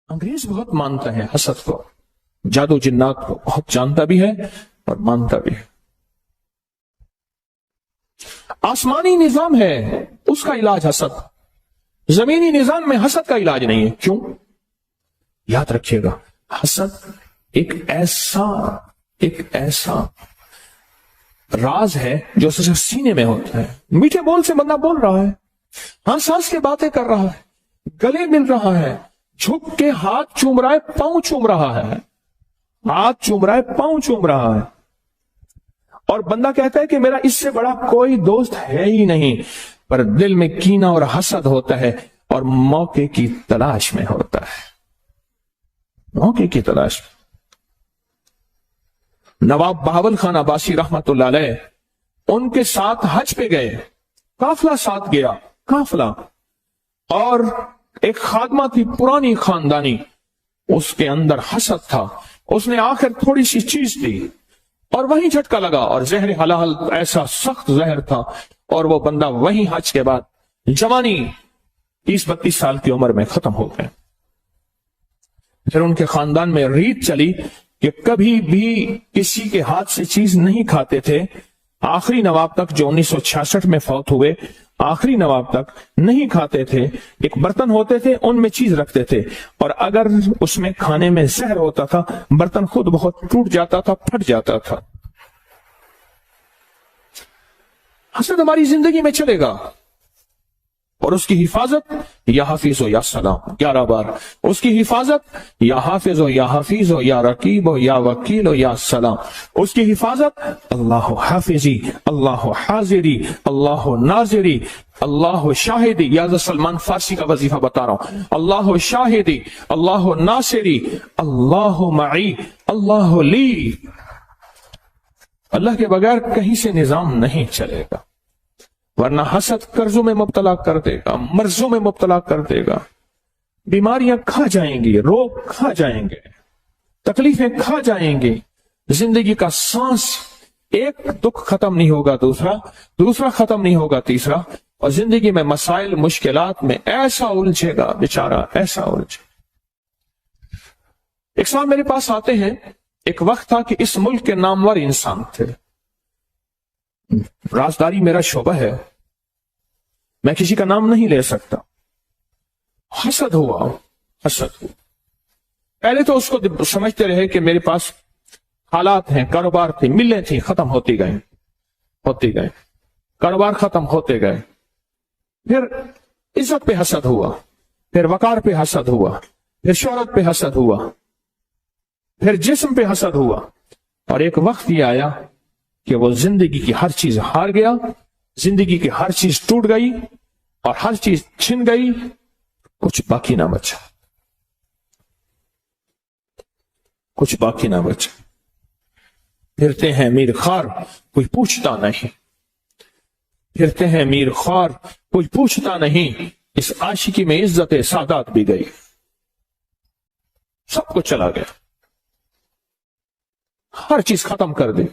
انگریز بہت مانتا ہے حسد کو، جادو جنات کو بہت جانتا بھی ہے اور مانتا بھی ہے۔ آسمانی نظام ہے اس کا علاج حسد، زمینی نظام میں حسد کا علاج نہیں ہے۔ کیوں؟ یاد رکھیے گا، حسد ایک ایسا راز ہے جو صرف سینے میں ہوتا ہے۔ میٹھے بول سے بندہ بول رہا ہے، ہنس ہنس کے باتیں کر رہا ہے، گلے مل رہا ہے، جھک کے ہاتھ چوم رہا ہے، پاؤں چوم رہا ہے، ہاتھ چوم رہا ہے، پاؤں چوم رہا ہے، اور بندہ کہتا ہے کہ میرا اس سے بڑا کوئی دوست ہے ہی نہیں، پر دل میں کینہ اور حسد ہوتا ہے اور موقع کی تلاش میں ہوتا ہے، موقع کی تلاش میں۔ نواب بہاول خان عباسی رحمت اللہ علیہ ان کے ساتھ حج پہ گئے، قافلہ ساتھ گیا، قافلہ، اور ایک خادمہ تھی پرانی خاندانی، اس کے اندر حسد تھا، اس نے آخر تھوڑی سی چیز دی اور وہیں جھٹکا لگا، اور زہر حلال ایسا سخت زہر تھا، اور وہ بندہ وہیں حج کے بعد جوانی 30-32 سال کی عمر میں ختم ہو گئے۔ پھر ان کے خاندان میں ریت چلی کہ کبھی بھی کسی کے ہاتھ سے چیز نہیں کھاتے تھے، آخری نواب تک جو 1966 میں فوت ہوئے، آخری نواب تک نہیں کھاتے تھے، ایک برتن ہوتے تھے ان میں چیز رکھتے تھے، اور اگر اس میں کھانے میں زہر ہوتا تھا برتن خود بہت ٹوٹ جاتا تھا، پھٹ جاتا تھا۔ حسد ہماری زندگی میں چلے گا، اور اس کی حفاظت یا حافظ ہو یا سلام، 11 بار اس کی حفاظت، یا حافظ ہو یا حفیظ ہو یا رقیب ہو یا وکیل ہو یا سلام، اس کی حفاظت اللہ حافظی، اللہ حاضری، اللہ ناظری، اللہ شاہدی۔ یا سلمان فارسی کا وظیفہ بتا رہا ہوں، اللہ شاہدی، اللہ ناصری، اللہ معی، اللہ لی۔ اللہ کے بغیر کہیں سے نظام نہیں چلے گا، ورنہ حسد قرضوں میں مبتلا کر دے گا، مرضوں میں مبتلا کر دے گا، بیماریاں کھا جائیں گی، روگ کھا جائیں گے، تکلیفیں کھا جائیں گی، زندگی کا سانس، ایک دکھ ختم نہیں ہوگا دوسرا ختم نہیں ہوگا تیسرا، اور زندگی میں مسائل مشکلات میں ایسا الجھے گا بیچارہ، ایسا الجھے۔ ایک سال میرے پاس آتے ہیں، ایک وقت تھا کہ اس ملک کے نامور انسان تھے، رازداری میرا شعبہ ہے، میں کسی کا نام نہیں لے سکتا، حسد ہوا۔ پہلے تو اس کو سمجھتے رہے کہ میرے پاس حالات ہیں، کاروبار تھے، ملیں تھی، ختم ہوتی گئے، کاروبار ختم ہوتے گئے، پھر عزت پہ حسد ہوا، پھر وقار پہ حسد ہوا، پھر شہرت پہ حسد ہوا، پھر جسم پہ حسد ہوا، اور ایک وقت یہ آیا کہ وہ زندگی کی ہر چیز ہار گیا، زندگی کی ہر چیز ٹوٹ گئی اور ہر چیز چھن گئی، کچھ باقی نہ بچا، کچھ باقی نہ بچا۔ پھرتے ہیں میر خوار، کوئی پوچھتا نہیں، پھرتے ہیں میر خوار، کوئی پوچھتا نہیں، اس عاشقی میں عزت سادات بھی گئی، سب کچھ چلا گیا، ہر چیز ختم کر دی،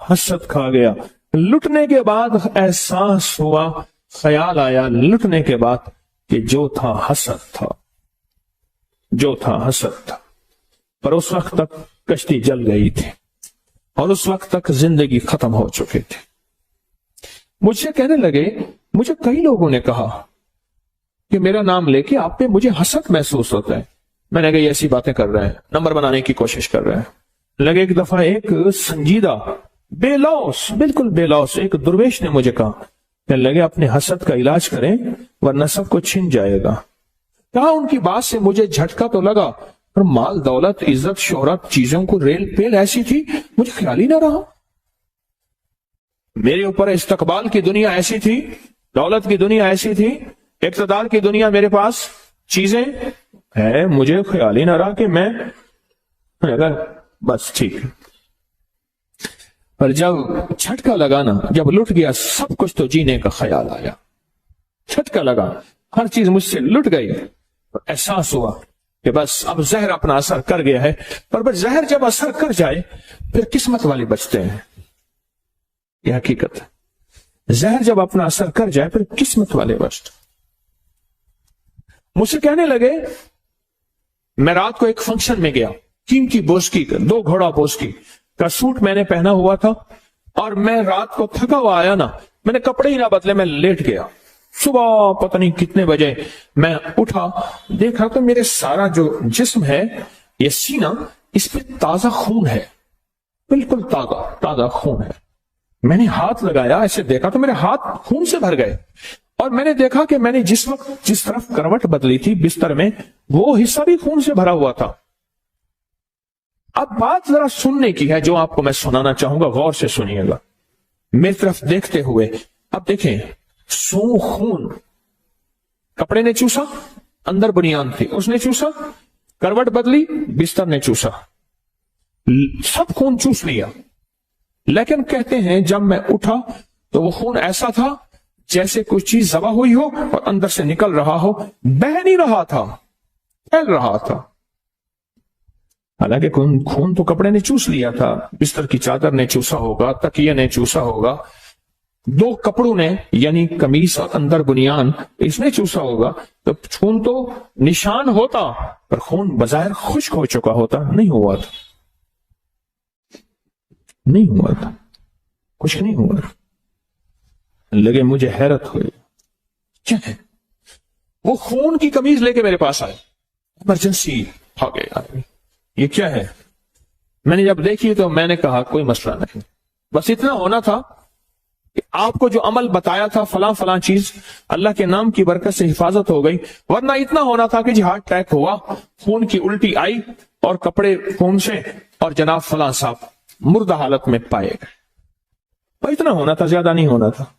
حسد کھا گیا۔ لٹنے کے بعد احساس ہوا، خیال آیا لٹنے کے بعد کہ جو تھا حسد تھا، جو تھا حسد تھا، پر اس وقت تک کشتی جل گئی تھی اور اس وقت تک زندگی ختم ہو چکی تھی۔ مجھ سے کہنے لگے، مجھے کئی لوگوں نے کہا کہ میرا نام لے کے آپ پہ مجھے حسد محسوس ہوتا ہے۔ میں نے کہا یہ ایسی باتیں کر رہے ہیں، نمبر بنانے کی کوشش کر رہے ہیں۔ لگے ایک دفعہ ایک سنجیدہ بے لوس، بالکل بے لوس ایک درویش نے مجھے کہا کہ لگے اپنے حسد کا علاج کریں ورنہ سب کو چھن جائے گا۔ کہا ان کی بات سے مجھے جھٹکا تو لگا، پر مال دولت عزت شہرت چیزوں کو ریل پیل ایسی تھی مجھے خیال ہی نہ رہا، میرے اوپر استقبال کی دنیا ایسی تھی، دولت کی دنیا ایسی تھی، اقتدار کی دنیا میرے پاس چیزیں ہے، مجھے خیال ہی نہ رہا کہ میں بس ٹھیک۔ پر جب جھٹکا لگا نا، جب لٹ گیا سب کچھ تو جینے کا خیال آیا، جھٹکا لگا ہر چیز مجھ سے لٹ گئی، احساس ہوا کہ بس اب زہر اپنا اثر کر گیا ہے۔ پر بس زہر جب اثر کر جائے پھر قسمت والے بچتے ہیں، یہ حقیقت ہے، زہر جب اپنا اثر کر جائے پھر قسمت والے بچتے۔ मुझसे कहने लगे, मैं रात को एक फंक्शन में गया, कीमती बोस्की का 2 घोड़ा बोस्की का सूट मैंने पहना हुआ था, और मैं रात को थका हुआ आया ना, मैंने कपड़े ही ना बदले, मैं लेट गया। सुबह पता नहीं कितने बजे मैं उठा, देखा तो मेरे सारा जो जिस्म है, ये सीना, इस पे ताजा खून है, बिल्कुल ताजा ताजा खून है। मैंने हाथ लगाया, ऐसे देखा तो मेरे हाथ खून से भर गए, और मैंने देखा कि मैंने जिस वक्त जिस तरफ करवट बदली थी बिस्तर में, वो हिस्सा भी खून से भरा हुआ था। अब बात जरा सुनने की है, जो आपको मैं सुनाना चाहूंगा, गौर से सुनिएगा, मेरी तरफ देखते हुए। अब देखें, सू खून, कपड़े ने चूसा, अंदर बुनियान थी, उसने चूसा, करवट बदली, बिस्तर ने चूसा, सब खून चूस लिया। लेकिन कहते हैं जब मैं उठा तो वो खून ऐसा था जैसे कोई चीज जबा हुई हो और अंदर से निकल रहा हो, बह नहीं रहा था, फैल रहा था। हालांकि खून तो कपड़े ने चूस लिया था, बिस्तर की चादर ने चूसा होगा, तकिए ने चूसा होगा, 2 कपड़ों ने यानी कमीज और अंदर बुनियान, इसने चूसा होगा। तो खून तो निशान होता, पर खून बजाय खुश्क हो चुका होता, नहीं हुआ था, नहीं हुआ था, कुछ नहीं हुआ था। लगे मुझे हैरत हुई, क्या है? वो खून की कमीज लेके मेरे पास आए, इमरजेंसी आ गया, ये क्या है? मैंने जब देखी तो मैंने कहा कोई मसला नहीं, बस इतना होना था कि आपको जो अमल बताया था फलां फलां चीज, अल्लाह के नाम की बरकत से हिफाजत हो गई, वरना इतना होना था कि जी हार्ट अटैक हुआ, खून की उल्टी आई और कपड़े खून से, और जनाब फलां साहब मुर्दा हालत में पाए गए। इतना होना था, ज्यादा नहीं होना था,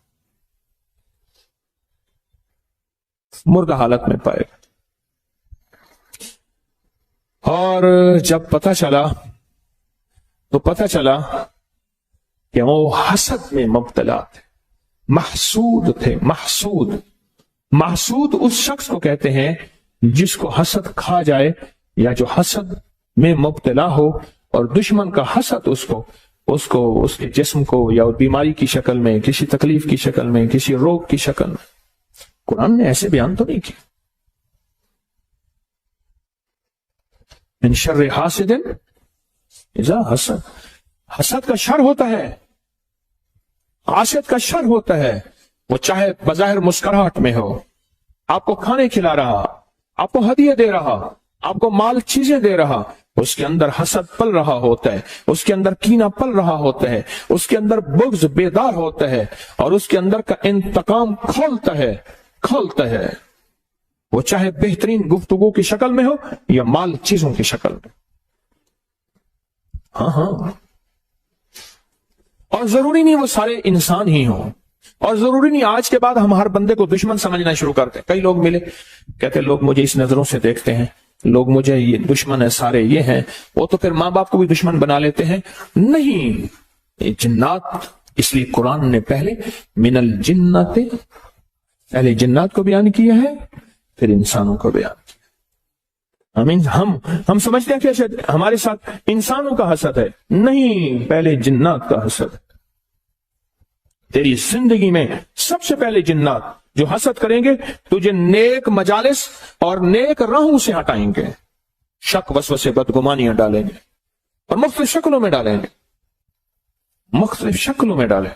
मुर्दा हालत में पाए गए। और जब पता चला तो पता चला कि वो हसद में मुब्तला थे, महसूद थे। महसूद उस शख्स को कहते हैं जिसको हसद खा जाए, या जो हसद में मुब्तला हो और दुश्मन का हसद उसको उसके जिस्म को या बीमारी की शक्ल में, किसी तकलीफ की शक्ल में, किसी रोग की शक्ल में। कुरान ने ऐसे बयान तो नहीं किया, मिन शर्रि हासिदिन इज़ा हसद, हसद का शर होता है, हासिद का शर होता है। वो चाहे बज़ाहिर मुस्कुराहट में हो, आपको खाने खिला रहा, आपको हदिया दे रहा, आपको माल चीजें दे रहा, उसके अंदर हसद पल रहा होता है, उसके अंदर कीना पल रहा होता है, उसके अंदर बुग़्ज़ बेदार होता है, और उसके अंदर का इंतकाम खोलता है। वो चाहे बेहतरीन गुफ्तगू की शक्ल में हो या माल चीजों की शक्ल में। हाँ, और जरूरी नहीं वो सारे इंसान ही हों, और जरूरी नहीं आज के बाद हम हर बंदे को दुश्मन समझना शुरू करते हैं। कई लोग मिले, कहते लोग मुझे इस नजरों से देखते हैं, लोग मुझे ये दुश्मन है, सारे ये हैं, वो तो फिर मां बाप को भी दुश्मन बना लेते हैं। नहीं, ये जिन्नात, इसलिए कुरान ने पहले मिनल जिन्नाते, पहले जिन्नात को बयान किया है, फिर इंसानों को बयान किया। हम समझते हैं कि हमारे साथ इंसानों का हसद है, नहीं, पहले जिन्नात का हसद है। तेरी जिंदगी में सबसे पहले जिन्नात जो हसद करेंगे, तुझे नेक मजालिस और नेक राहों से हटाएंगे, शक वसवसे बदगुमानियां डालेंगे और मुख्तलिफ शक्लों में डालेंगे,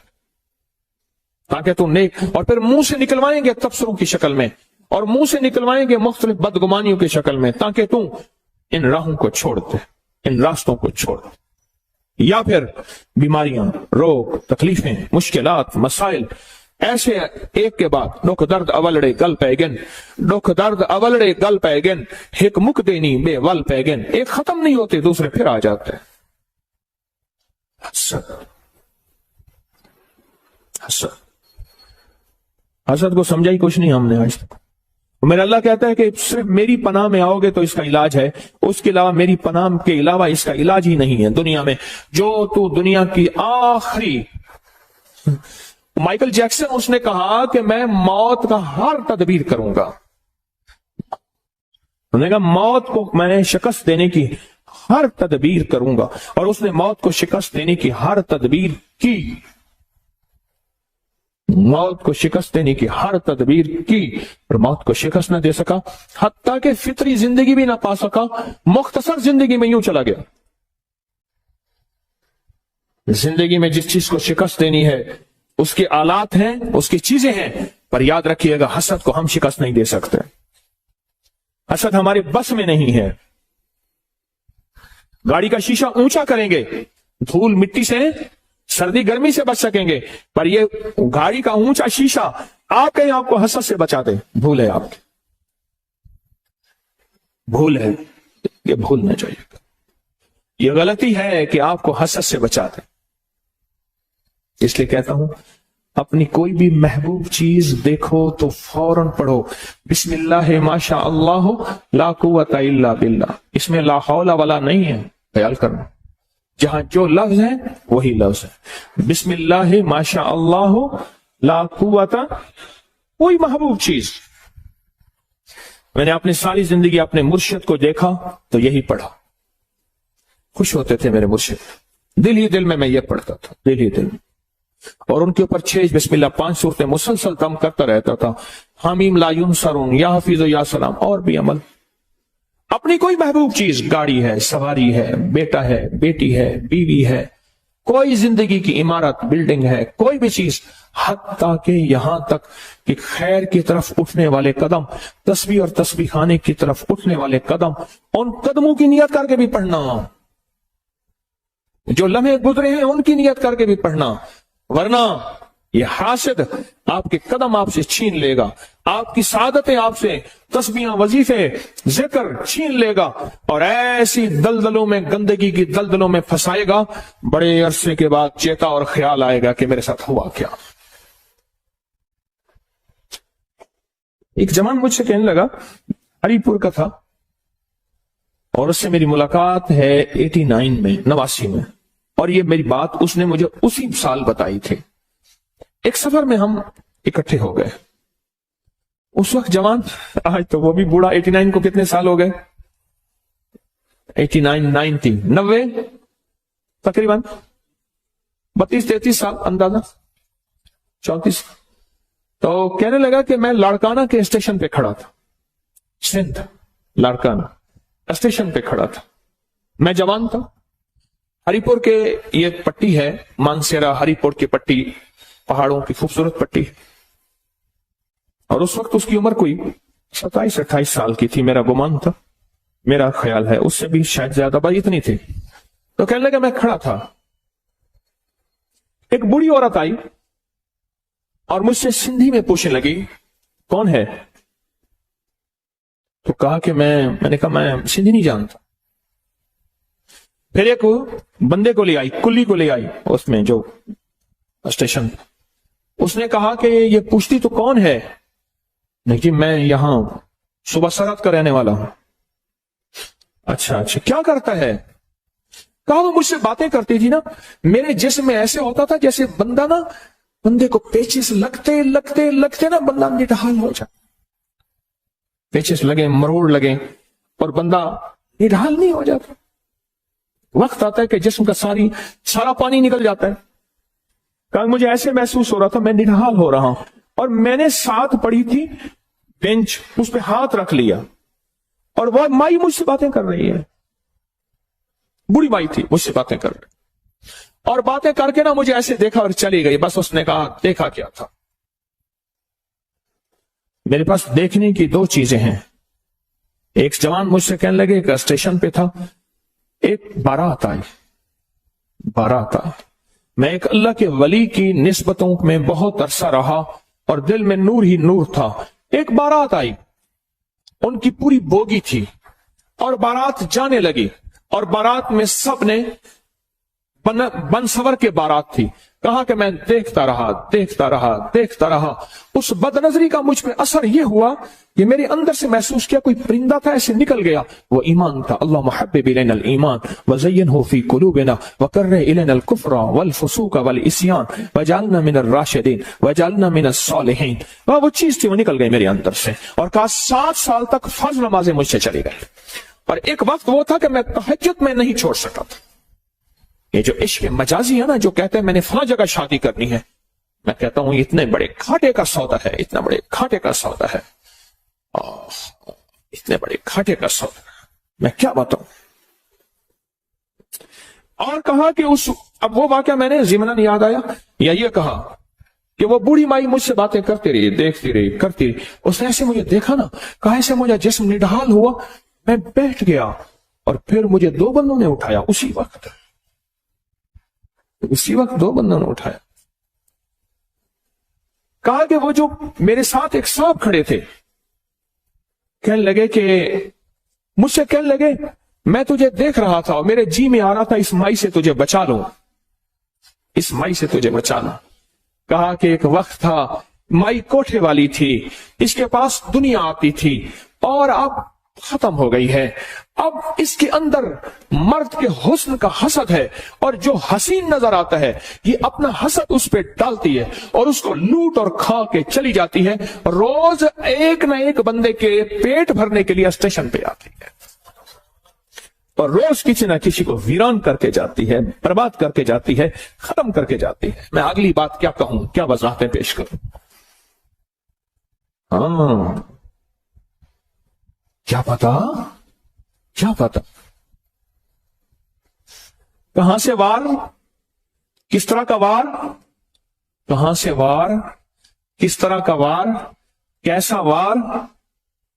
ताकि तू नेक, और फिर मुंह से निकलवाएंगे तबसरों की शक्ल में, और मुंह से निकलवाएंगे मुख्तलिफ बदगुमानियों की शक्ल में, ताकि तू इन राहों को छोड़ दे, इन रास्तों को छोड़ दे। या फिर बीमारियां, रोग, तकलीफें, मुश्किलात, मसाइल, ऐसे एक के बाद दुख दर्द अवलड़े गल पैगन, दुख दर्द अवलड़े गल पैगन, हिक मुक देनी बेवल पैगन, एक खत्म नहीं होते दूसरे फिर आ जाते हैं। हसद को समझा ही कुछ नहीं हमने आज तक। मेरा अल्लाह कहता है कि सिर्फ मेरी पनाह में आओगे तो इसका इलाज है, उसके अलावा मेरी पनाह के अलावा इसका इलाज ही नहीं है दुनिया में। जो तू दुनिया की आखिरी, माइकल जैक्सन उसने कहा कि मैं मौत का हर तदबीर करूंगा, उन्होंने कहा मौत को मैंने शिकस्त देने की हर तदबीर करूंगा, और उसने मौत को शिकस्त देने की हर तदबीर की। मौत को शिकस्त देने की हर तदबीर की और मौत को शिकस्त न दे सका, हत्ता कि फितरी जिंदगी भी ना पा सका, मुख्तसर जिंदगी में यूं चला गया। जिंदगी में जिस चीज को शिकस्त देनी है उसके आलात हैं, उसकी चीजें हैं, पर याद रखिएगा हसद को हम शिकस्त नहीं दे सकते। हसद हमारे बस में नहीं है। गाड़ी का शीशा ऊंचा करेंगे, धूल मिट्टी से, सर्दी गर्मी से बच सकेंगे, पर ये गाड़ी का ऊंचा शीशा आप कहीं आपको हसद से बचा दे, भूल है आपकी, भूल है, ये भूलना चाहिए। ये गलती है कि आपको हसद से बचा दे। इसलिए कहता हूं अपनी कोई भी महबूब चीज देखो तो फौरन पढ़ो बिस्मिल्लाह माशा अल्लाह ला कुव्वता इल्ला बिल्लाह। इसमें ला हौला वाला नहीं है, ख्याल करना। जहां जो लफ्ज है वही लफ्ज है। बिस्मिल्लाह माशा अल्लाह ला कुव्वता, कोई महबूब चीज। मैंने अपनी सारी जिंदगी अपने मुर्शिद को देखा तो यही पढ़ा। खुश होते थे मेरे मुर्शिद, दिल ही दिल में मैं ये पढ़ता था, दिल ही दिल में। और उनके ऊपर 6 बिस्मिल्लाह 5 सूरतें मुसलसल दम करता रहता था। हामीम ला युनसरून, या हफीज या सलाम, और भी अमल। अपनी कोई महबूब चीज, गाड़ी है, सवारी है, बेटा है, बेटी है, बीवी है, कोई जिंदगी की इमारत, बिल्डिंग है, कोई भी चीज, हत्ता के यहां तक कि खैर की तरफ उठने वाले कदम, तस्बीह और तस्बीह खाने की तरफ उठने वाले कदम, उन कदमों की नियत करके भी पढ़ना। जो लम्हे गुजरे हैं उनकी नियत करके भी पढ़ना, वरना ये हासिद आपके कदम आपसे छीन लेगा, आपकी सादतें आपसे, तस्बीहां, वजीफे, जिक्र छीन लेगा और ऐसी दलदलों में, गंदगी की दलदलों में फंसाएगा। बड़े अरसे के बाद चेता और ख्याल आएगा कि मेरे साथ हुआ क्या। एक जवान मुझसे कहने लगा, हरिपुर का था, और उससे मेरी मुलाकात है 89 में, 89 में, और ये मेरी बात उसने मुझे उसी साल बताई थी। एक सफर में हम इकट्ठे हो गए। उस वक्त जवान, आज तो वो भी बूढ़ा, 89 को कितने साल हो गए? 89, 90, 90 तकरीबन 32-33 साल, अंदाजा 34। तो कहने लगा कि मैं लाड़काना के स्टेशन पे खड़ा था, सिंध लाड़काना स्टेशन पे खड़ा था। मैं जवान था। हरिपुर के ये पट्टी है, मानसेरा हरिपुर की पट्टी, पहाड़ों की खूबसूरत पट्टी, और उस वक्त उसकी उम्र कोई 27-28 साल की थी, मेरा गुमान था, मेरा ख्याल है, उससे भी शायद ज्यादा, बड़ी इतनी थी। तो कहने लगा मैं खड़ा था, एक बूढ़ी औरत आई और मुझसे सिंधी में पूछने लगी कौन है। तो कहा कि मैंने कहा मैं सिंधी नहीं जानता। फिर एक बंदे को ले आई, कुल्ली को ले आई उसमें जो स्टेशन, उसने कहा कि ये पूछती तो कौन है। नहीं जी मैं यहां सुबह सरहद का रहने वाला हूं। अच्छा अच्छा, क्या करता है? कहा वो मुझसे बातें करती थी ना, मेरे जिस्म में ऐसे होता था जैसे बंदे को पेचिस लगते लगते लगते ना बंदा निढाल हो जाए, पेचिस लगे, मरोड़ लगे और बंदा निढाल नहीं हो जाता। वक्त आता है कि जिस्म का सारा पानी निकल जाता है। कहा मुझे ऐसे महसूस हो रहा था, मैं निढाल हो रहा हूं, और मैंने साथ पड़ी थी बेंच, उस पर हाथ रख लिया और वह माई मुझसे बातें कर रही है, बूढ़ी माई थी, मुझसे बातें कर रही, और बातें करके ना मुझे ऐसे देखा और चली गई। बस उसने कहा देखा क्या था। मेरे पास देखने की 2 चीजें हैं। एक जवान मुझसे कहने लगे, एक स्टेशन पे था, एक बारात आई, मैं एक अल्लाह के वली की निस्बतों में बहुत अरसा रहा और दिल में नूर ही नूर था। एक बारात आई, उनकी पूरी बोगी थी और बारात जाने लगी, और बारात में सब ने बनसवर के बारात थी। कहा कि मैं देखता रहा। उस बदनजरी का मुझ पे असर यह हुआ कि मेरे अंदर से महसूस किया कोई परिंदा था, ऐसे निकल गया। वो ईमान था। अल्लाह मुहब्बिब इलैनल ईमान वज़य्यनहु फी कुलूबिना वकर्रिह इलैनल कुफ्र वल फुसूक वल इस्यान वजअलना मिनर राशिदीन वजअलना मिनस सालिहीन। वो चीज थी, वो निकल गई मेरे अंदर से। और कहा 7 साल तक फर्ज नमाजें मुझसे चली गई। और एक वक्त वो था कि मैं तहज्जुद में नहीं छोड़ सका था। ये जो इश्क मजाजी है ना, जो कहते हैं मैंने फला जगह शादी करनी है, मैं कहता हूं इतने बड़े घाटे का सौदा है, इतना बड़े घाटे का सौदा है, इतने बड़े घाटे का सौदा, मैं क्या बताऊं। और कहा कि अब वो वाकया मैंने ज़िमनन याद आया, या ये कहा कि वो बूढ़ी माई मुझसे बातें करती रही, देखती रही, करती रही। उसने ऐसे मुझे देखा ना, कहा ऐसे मुझे जिस्म निढाल हुआ, मैं बैठ गया और फिर मुझे दो बंदों ने उठाया उसी वक्त दो बंदों ने उठाया। कहा कि वो जो मेरे साथ एक साहब खड़े थे, कहने लगे कि मुझसे कहने लगे मैं तुझे देख रहा था और मेरे जी में आ रहा था इस माई से तुझे बचा लूं, इस माई से तुझे बचा लूं। कहा कि एक वक्त था, माई कोठे वाली थी, इसके पास दुनिया आती थी और अब खत्म हो गई है। अब इसके अंदर मर्द के हुस्न का हसद है और जो हसीन नजर आता है ये अपना हसद उस पे डालती है और उसको लूट और खा के चली जाती है। रोज एक न एक बंदे के पेट भरने के लिए स्टेशन पे आती है और रोज किसी न किसी को वीरान करके जाती है, बर्बाद करके जाती है, खत्म करके जाती है। मैं अगली बात क्या कहूं, क्या वजाहतें पेश करूं। क्या पता कहां से वार, किस तरह का वार, कहां से वार, किस तरह का वार, कैसा वार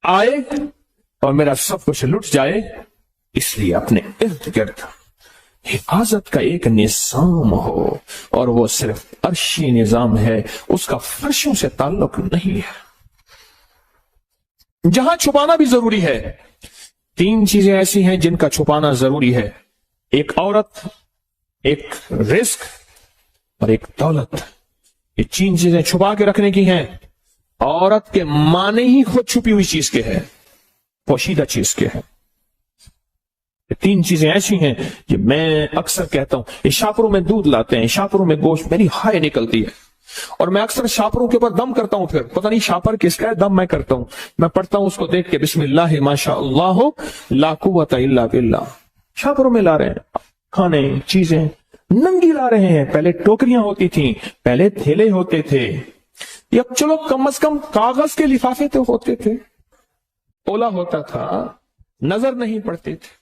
आए और मेरा सब कुछ लुट जाए। इसलिए अपने इर्द गिर्द हिफाजत का एक निजाम हो और वो सिर्फ अर्शी निजाम है, उसका फर्शों से ताल्लुक नहीं है। जहां छुपाना भी जरूरी है। तीन चीजें ऐसी हैं जिनका छुपाना जरूरी है, एक औरत, एक रिस्क और एक दौलत। ये तीन चीजें छुपा के रखने की हैं। औरत के माने ही खुद छुपी हुई चीज के है, पोशीदा चीज के है। ये तीन चीजें ऐसी हैं कि मैं अक्सर कहता हूं, ये शापरों में दूध लाते हैं, शापरों में गोश्त, मेरी हाय निकलती है और मैं अक्सर शापरों के ऊपर दम करता हूं। फिर पता नहीं शापर किसका है, दम मैं करता हूं। मैं पढ़ता हूं उसको देख के, बिस्मिल्लाह माशा अल्लाह ला कुव्वता इल्ला बिल्लाह। शापरों में ला रहे हैं खाने, चीजें नंगी ला रहे हैं। पहले टोकरियां होती थी, पहले थैले होते थे, या चलो कम से कम कागज के लिफाफे तो होते थे, ओला होता था, नजर नहीं पड़ते थे।